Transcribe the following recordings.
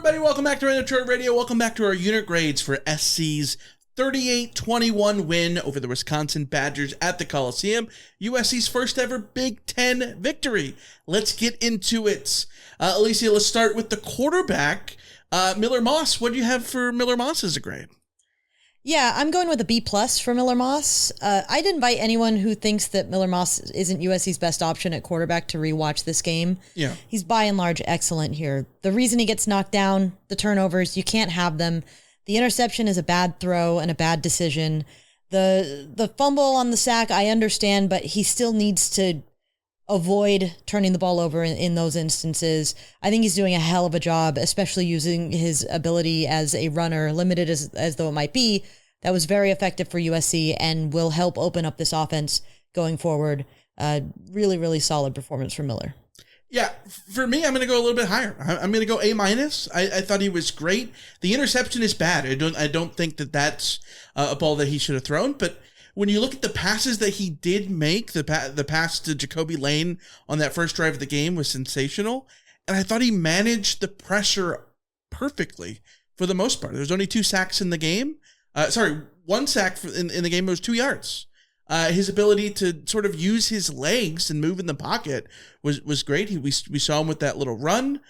everybody. Welcome back to Rant Line Radio. Welcome back to our unit grades for SC's 38-21 win over the Wisconsin Badgers at the Coliseum. USC's first ever Big Ten victory. Let's get into it. Alicia, let's start with the quarterback, Miller Moss. What do you have for Miller Moss as a grade? Yeah, I'm going with a B+ for Miller Moss. I'd invite anyone who thinks that Miller Moss isn't USC's best option at quarterback to rewatch this game. Yeah. He's by and large excellent here. The reason he gets knocked down, the turnovers, you can't have them. The interception is a bad throw and a bad decision. The fumble on the sack, I understand, but he still needs to avoid turning the ball over in those instances. I think he's doing a hell of a job, especially using his ability as a runner, limited as though it might be. That was very effective for USC and will help open up this offense going forward. Really, really solid performance for Miller. Yeah, for me, I'm going to go a little bit higher. I'm going to go A-. I thought he was great. The interception is bad. I don't think that that's a ball that he should have thrown, but when you look at the passes that he did make, the pass to Jacoby Lane on that first drive of the game was sensational. And I thought he managed the pressure perfectly for the most part. There was only 2 sacks in the game. One sack in the game. It was 2 yards. His ability to sort of use his legs and move in the pocket was great. We saw him with that little run.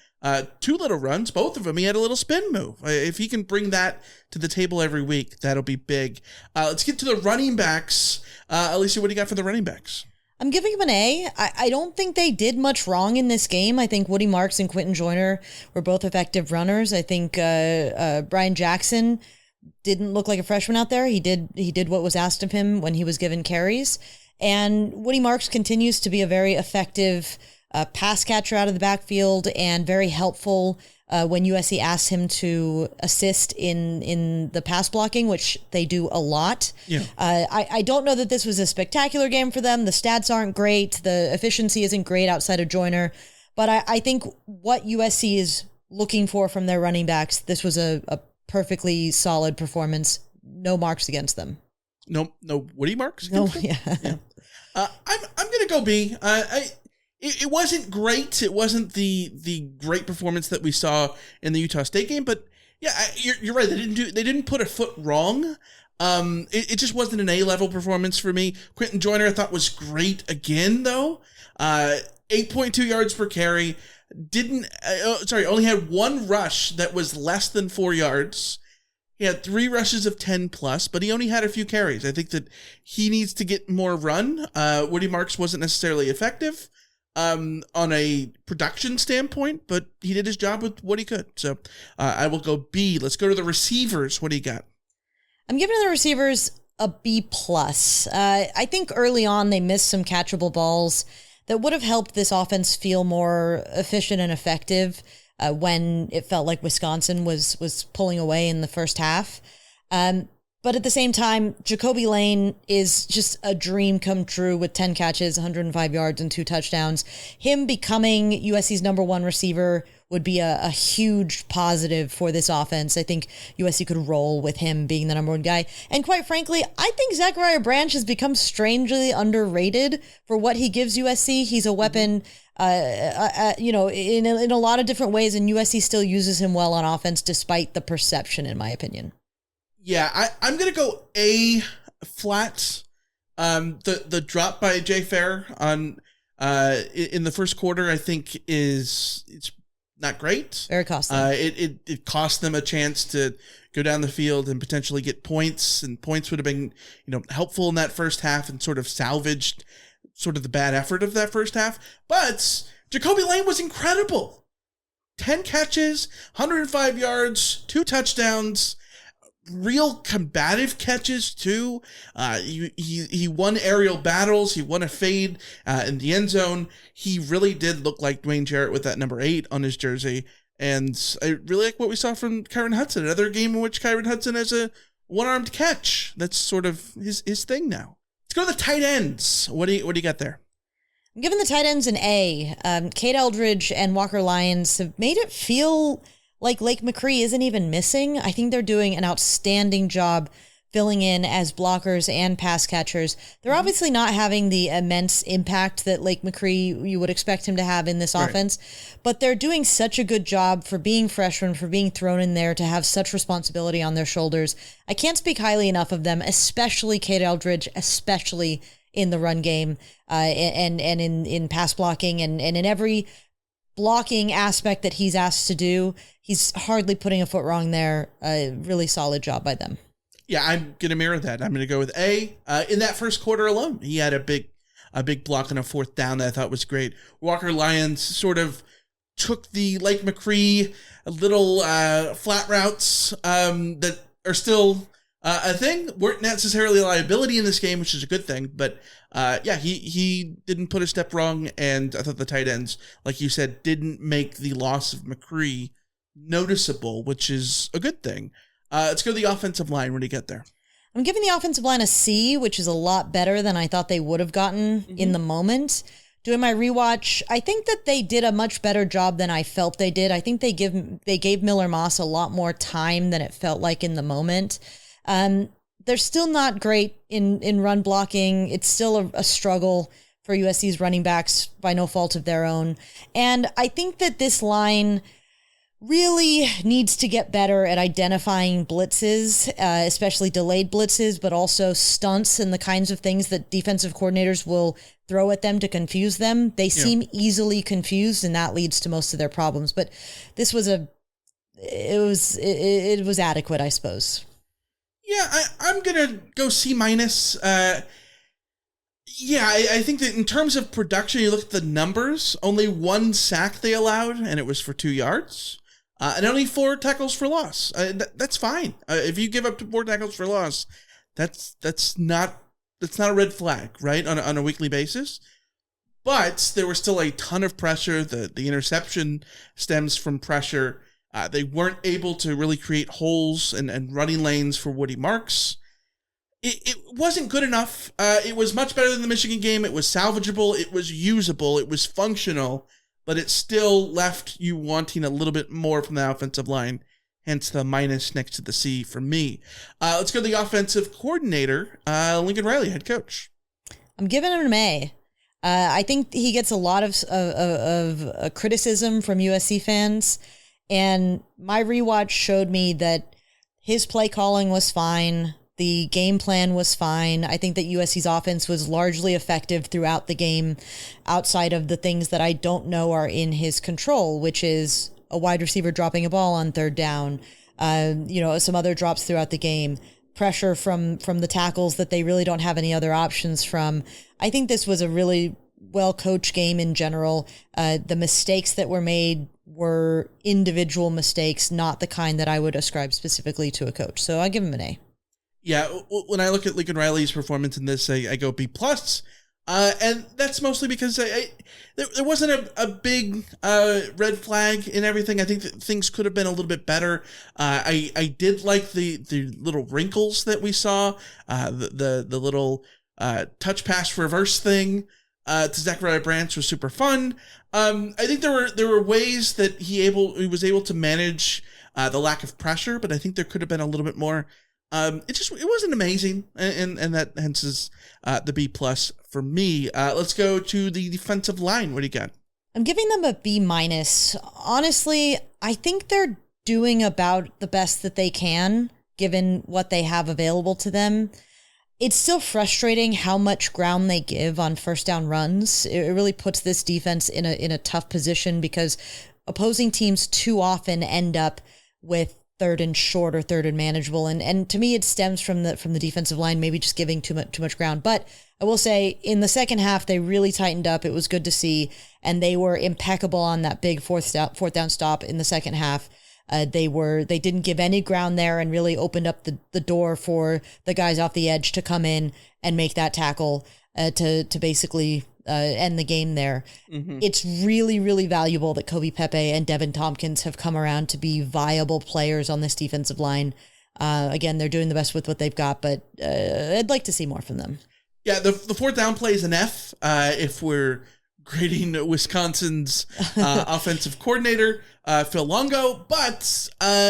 2 little runs, both of them. He had a little spin move. If he can bring that to the table every week, that'll be big. Let's get to the running backs. Alicia, what do you got for the running backs? I'm giving him an A. I don't think they did much wrong in this game. I think Woody Marks and Quentin Joyner were both effective runners. I think Brian Jackson didn't look like a freshman out there. He did what was asked of him when he was given carries. And Woody Marks continues to be a very effective pass catcher out of the backfield and very helpful when USC asks him to assist in the pass blocking, which they do a lot. Yeah. I don't know that this was a spectacular game for them. The stats aren't great. The efficiency isn't great outside of Joyner. But I think what USC is looking for from their running backs, this was a perfectly solid performance. No marks against them. No Woody Marks? No, yeah. I'm going to go B. It wasn't great. It wasn't the great performance that we saw in the Utah State game, but yeah, you're right. They didn't put a foot wrong. It just wasn't an A-level performance for me. Quentin Joyner I thought was great again though. 8.2 yards per carry. Only had 1 rush that was less than 4 yards. He had 3 rushes of 10 plus, but he only had a few carries. I think that he needs to get more run. Woody Marks wasn't necessarily effective on a production standpoint, but he did his job with what he could. So I will go B. Let's go to the receivers. What do you got? I'm giving the receivers a B+. I think early on they missed some catchable balls that would have helped this offense feel more efficient and effective when it felt like Wisconsin was pulling away in the first half. But at the same time, Jacoby Lane is just a dream come true with 10 catches, 105 yards, and 2 touchdowns. Him becoming USC's number 1 receiver would be a huge positive for this offense. I think USC could roll with him being the number 1 guy. And quite frankly, I think Zachariah Branch has become strangely underrated for what he gives USC. He's a weapon, in a lot of different ways, and USC still uses him well on offense despite the perception, in my opinion. Yeah, I'm going to go A flat. The drop by Jay Fair on in the first quarter, I think it's not great. Very costly. It cost them a chance to go down the field and potentially get points, and points would have been, helpful in that first half and sort of salvaged sort of the bad effort of that first half. But Jacoby Lane was incredible. 10 catches, 105 yards, 2 touchdowns. Real combative catches too. He won aerial battles. He won a fade in the end zone. He really did look like Dwayne Jarrett with that number 8 on his jersey. And I really like what we saw from Kyron Hudson. Another game in which Kyron Hudson has a one-armed catch. That's sort of his thing now. Let's go to the tight ends. What do you got there? I'm giving the tight ends an A. Cade Eldridge and Walker Lyons have made it feel like Lake McCree isn't even missing. I think they're doing an outstanding job filling in as blockers and pass catchers. They're obviously not having the immense impact that Lake McCree you would expect him to have in this offense, but they're doing such a good job for being freshmen, for being thrown in there, to have such responsibility on their shoulders. I can't speak highly enough of them, especially Cade Eldridge, especially in the run game and in pass blocking and in every blocking aspect that he's asked to do. He's hardly putting a foot wrong there. Really solid job by them. Yeah, I'm going to mirror that. I'm going to go with A. In that first quarter alone, he had a big block on a fourth down that I thought was great. Walker Lyons sort of took the Lake McCree little flat routes that are still a thing, weren't necessarily a liability in this game, which is a good thing. But he didn't put a step wrong, and I thought the tight ends, like you said, didn't make the loss of McCree noticeable, which is a good thing. Let's go to the offensive line when you get there. I'm giving the offensive line a C, which is a lot better than I thought they would have gotten in the moment. Doing my rewatch, I think that they did a much better job than I felt they did. I think they gave Miller Moss a lot more time than it felt like in the moment. They're still not great in run blocking. It's still a struggle for USC's running backs by no fault of their own. And I think that this line really needs to get better at identifying blitzes, especially delayed blitzes, but also stunts and the kinds of things that defensive coordinators will throw at them to confuse them. They seem easily confused, and that leads to most of their problems. But this was it was adequate, I suppose. Yeah, I'm gonna go C minus. I think that in terms of production, you look at the numbers. Only one sack they allowed, and it was for 2 yards. And only 4 tackles for loss. That's fine. If you give up 4 tackles for loss, that's not a red flag, right? On a weekly basis. But there was still a ton of pressure. The interception stems from pressure. They weren't able to really create holes and running lanes for Woody Marks. It wasn't good enough. It was much better than the Michigan game. It was salvageable. It was usable. It was functional. But it still left you wanting a little bit more from the offensive line, hence the minus next to the C for me. Let's go to the offensive coordinator, Lincoln Riley, head coach. I'm giving him an A. I think he gets a lot of criticism from USC fans, and my rewatch showed me that his play calling was fine. The game plan was fine. I think that USC's offense was largely effective throughout the game, outside of the things that I don't know are in his control, which is a wide receiver dropping a ball on third down, some other drops throughout the game, pressure from the tackles that they really don't have any other options from. I think this was a really well-coached game in general. The mistakes that were made were individual mistakes, not the kind that I would ascribe specifically to a coach. So I give him an A. Yeah, when I look at Lincoln Riley's performance in this, I go B+. And that's mostly because there wasn't a big red flag in everything. I think that things could have been a little bit better. I did like the little wrinkles that we saw, the little touch pass reverse thing to Zachariah Branch was super fun. I think there were ways that he was able to manage the lack of pressure, but I think there could have been a little bit more. It wasn't amazing, and that hence is the B+ for me. Let's go to the defensive line. What do you got? I'm giving them a B-. Honestly, I think they're doing about the best that they can, given what they have available to them. It's still frustrating how much ground they give on first down runs. It really puts this defense in a tough position because opposing teams too often end up with third and short or third and manageable. And to me, it stems from the defensive line, maybe just giving too much ground. But I will say in the second half, they really tightened up. It was good to see. And they were impeccable on that big fourth down stop in the second half. They didn't give any ground there and really opened up the door for the guys off the edge to come in and make that tackle to basically end the game there. Mm-hmm. It's really, really valuable that Kobe Pepe and Devin Tompkins have come around to be viable players on this defensive line. Again, they're doing the best with what they've got, but I'd like to see more from them. Yeah, the fourth down play is an F if we're grading Wisconsin's offensive coordinator, Phil Longo, but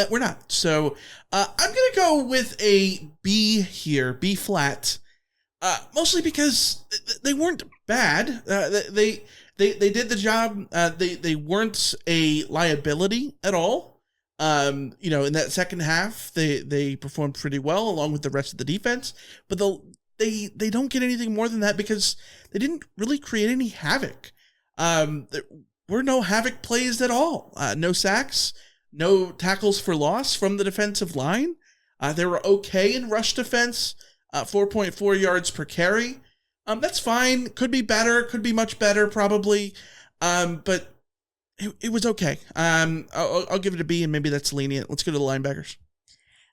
we're not. So I'm going to go with a B here, B flat, mostly because they weren't bad. They did the job. They weren't a liability at all. In that second half, they performed pretty well along with the rest of the defense, but they don't get anything more than that because they didn't really create any havoc. There were no havoc plays at all. No sacks, no tackles for loss from the defensive line. They were okay in rush defense, 4.4 yards per carry. That's fine. Could be better. Could be much better, probably. But it was okay. I'll give it a B, and maybe that's lenient. Let's go to the linebackers.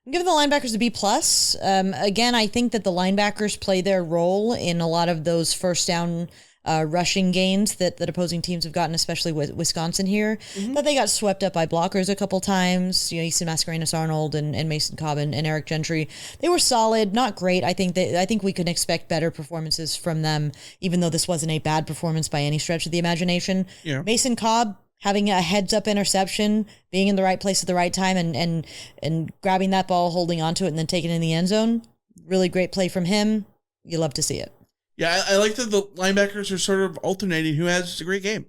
I'm giving the linebackers a B plus. Again, I think that the linebackers play their role in a lot of those first down rushing gains that opposing teams have gotten, especially with Wisconsin here. Mm-hmm. That they got swept up by blockers a couple times. You see Mascarenas Arnold and Mason Cobb and Eric Gentry. They were solid, not great. I think we can expect better performances from them, even though this wasn't a bad performance by any stretch of the imagination. Yeah. Mason Cobb having a heads-up interception, being in the right place at the right time, and grabbing that ball, holding onto it, and then taking it in the end zone. Really great play from him. You love to see it. Yeah, I like that the linebackers are sort of alternating who has a great game.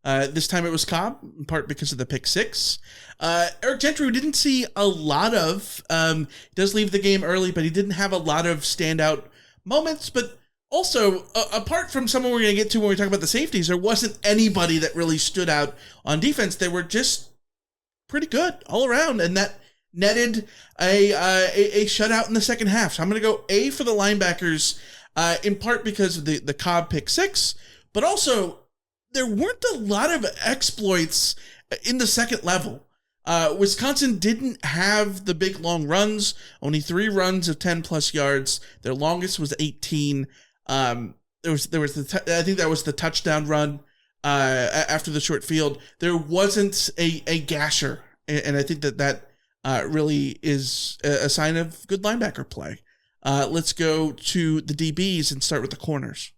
This time it was Cobb, in part because of the pick six. Eric Gentry, we didn't see a lot of. He does leave the game early, but he didn't have a lot of standout moments. But also, apart from someone we're going to get to when we talk about the safeties, there wasn't anybody that really stood out on defense. They were just pretty good all around, and that netted a shutout in the second half. So I'm going to go A for the linebackers, in part because of the Cobb pick six, but also there weren't a lot of exploits in the second level. Wisconsin didn't have the big long runs, only 3 runs of 10 plus yards. Their longest was 18. I think that was the touchdown run after the short field. There wasn't a gasher, and I think that really is a sign of good linebacker play. Let's go to the DBs and start with the corners.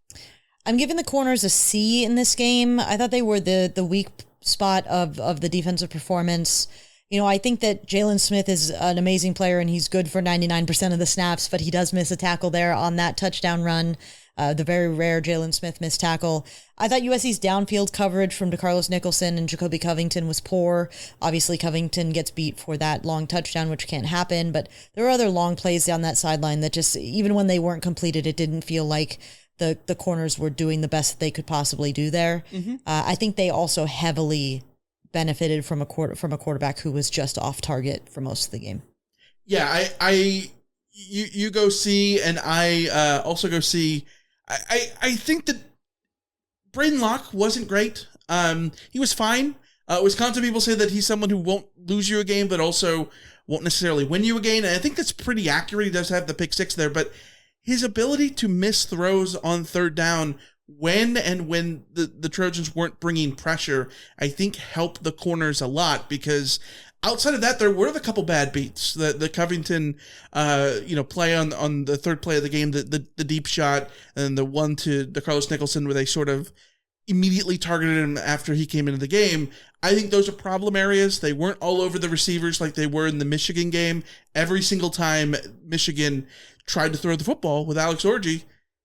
I'm giving the corners a C in this game. I thought they were the weak spot of the defensive performance. I think that Jalen Smith is an amazing player and he's good for 99% of the snaps, but he does miss a tackle there on that touchdown run. The very rare Jalen Smith missed tackle. I thought USC's downfield coverage from DeCarlos Nicholson and Jacoby Covington was poor. Obviously, Covington gets beat for that long touchdown, which can't happen, but there were other long plays down that sideline that just, even when they weren't completed, it didn't feel like the corners were doing the best that they could possibly do there. Mm-hmm. I think they also heavily benefited from a quarterback who was just off target for most of the game. Yeah, you go C, and I also go C. I think that Braden Locke wasn't great. He was fine. Wisconsin people say that he's someone who won't lose you a game, but also won't necessarily win you a game. And I think that's pretty accurate. He does have the pick six there, but his ability to miss throws on third down when the Trojans weren't bringing pressure, I think helped the corners a lot, because outside of that, there were the couple bad beats. The Covington, play on the third play of the game, the deep shot, and the one to DeCarlos Nicholson where they sort of immediately targeted him after he came into the game. I think those are problem areas. They weren't all over the receivers like they were in the Michigan game. Every single time Michigan tried to throw the football with Alex Orji,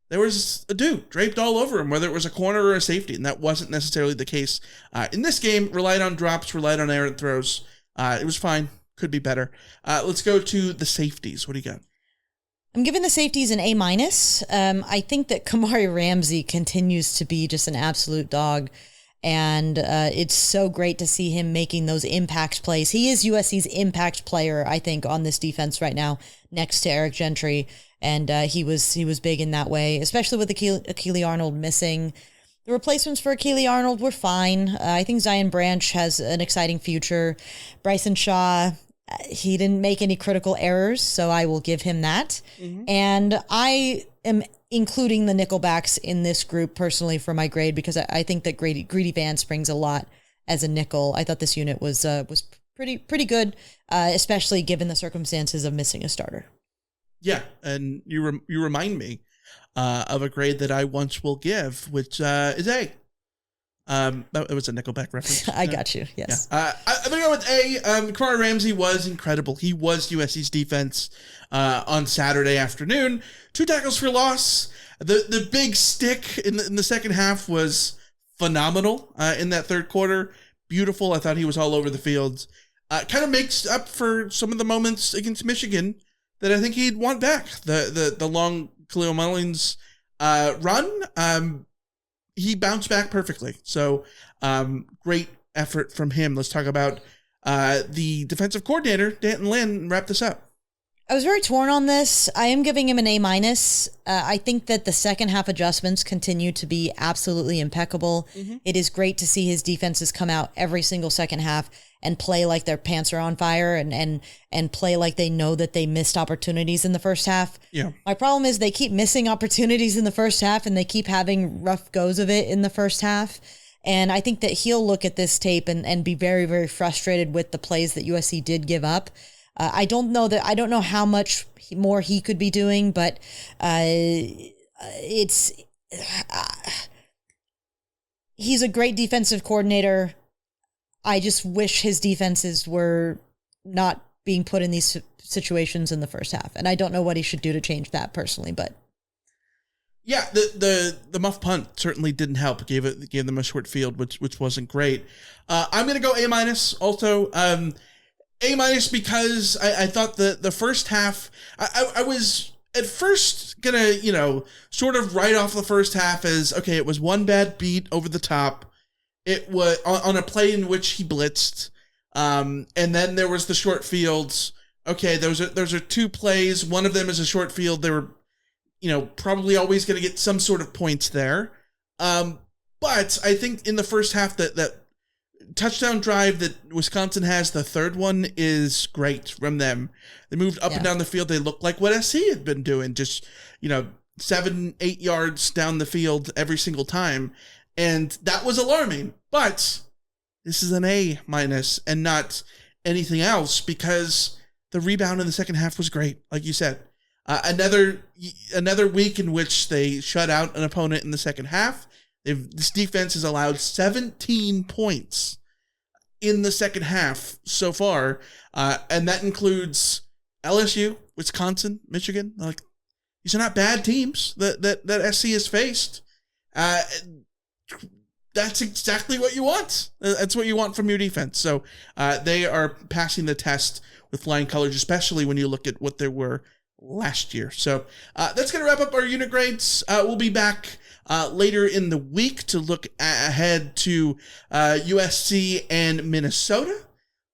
there was a dude draped all over him, whether it was a corner or a safety, and that wasn't necessarily the case. In this game, relied on drops, relied on errant throws. It was fine. Could be better. Let's go to the safeties. What do you got? I'm giving the safeties an A-. I think that Kamari Ramsey continues to be just an absolute dog, and it's so great to see him making those impact plays. He is USC's impact player, I think, on this defense right now, next to Eric Gentry, and he was big in that way, especially with Akili Arnold missing. The replacements for Akili Arnold were fine. I think Zion Branch has an exciting future. Bryson Shaw, he didn't make any critical errors, so I will give him that. Mm-hmm. And I am including the nickelbacks in this group personally for my grade, because I think that Greedy Vance brings a lot as a nickel. I thought this unit was pretty good, especially given the circumstances of missing a starter. Yeah, and you remind me of a grade that I once will give, which is A. That it was a Nickelback reference. I got you. Yes. Yeah. I'm going to go with A. Kamara Ramsey was incredible. He was USC's defense on Saturday afternoon. 2 tackles for loss. The big stick in the second half was phenomenal in that third quarter. Beautiful. I thought he was all over the field. Kind of makes up for some of the moments against Michigan that I think he'd want back. The long Khalil Mullins run. He bounced back perfectly. So great effort from him. Let's talk about the defensive coordinator, Danton Lynn, and wrap this up. I was very torn on this. I am giving him an A-. I think that the second half adjustments continue to be absolutely impeccable. Mm-hmm. It is great to see his defenses come out every single second half and play like their pants are on fire and play like they know that they missed opportunities in the first half. Yeah. My problem is they keep missing opportunities in the first half and they keep having rough goes of it in the first half. And I think that he'll look at this tape and be very, very frustrated with the plays that USC did give up. I don't know how much more he could be doing, but he's a great defensive coordinator. I just wish his defenses were not being put in these situations in the first half. And I don't know what he should do to change that personally, but. Yeah, the muff punt certainly didn't help. Gave them a short field, which wasn't great. I'm going to go A- also. A- because I thought the first half, I was at first going to, sort of write off the first half as, okay, it was one bad beat over the top. It was on a play in which he blitzed. And then there was the short fields. Okay, those are 2 plays. One of them is a short field. They were, probably always going to get some sort of points there. But I think in the first half that touchdown drive that Wisconsin has, the third one is great from them. They moved up and down the field. They looked like what SC had been doing, just, 7-8 yards down the field every single time. And that was alarming, but this is an A- and not anything else because the rebound in the second half was great. Like you said, another week in which they shut out an opponent in the second half. This defense has allowed 17 points in the second half so far. And that includes LSU, Wisconsin, Michigan. Like, these are not bad teams that SC has faced. That's exactly what you want. That's what you want from your defense. So they are passing the test with flying colors, especially when you look at what they were last year. So that's going to wrap up our unit grades. We'll be back later in the week to look ahead to USC and Minnesota.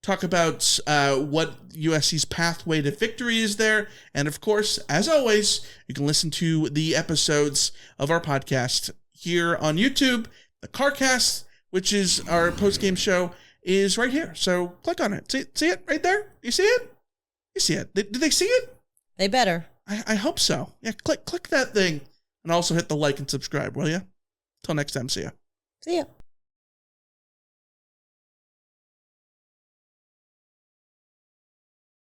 Talk about what USC's pathway to victory is there. And of course, as always, you can listen to the episodes of our podcast here on YouTube. The CarCast, which is our post-game show, is right here. So click on it. See it right there? You see it? You see it. Did they see it? They better. I hope so. Yeah, click that thing. And also hit the like and subscribe, will you? Till next time, see ya. See ya.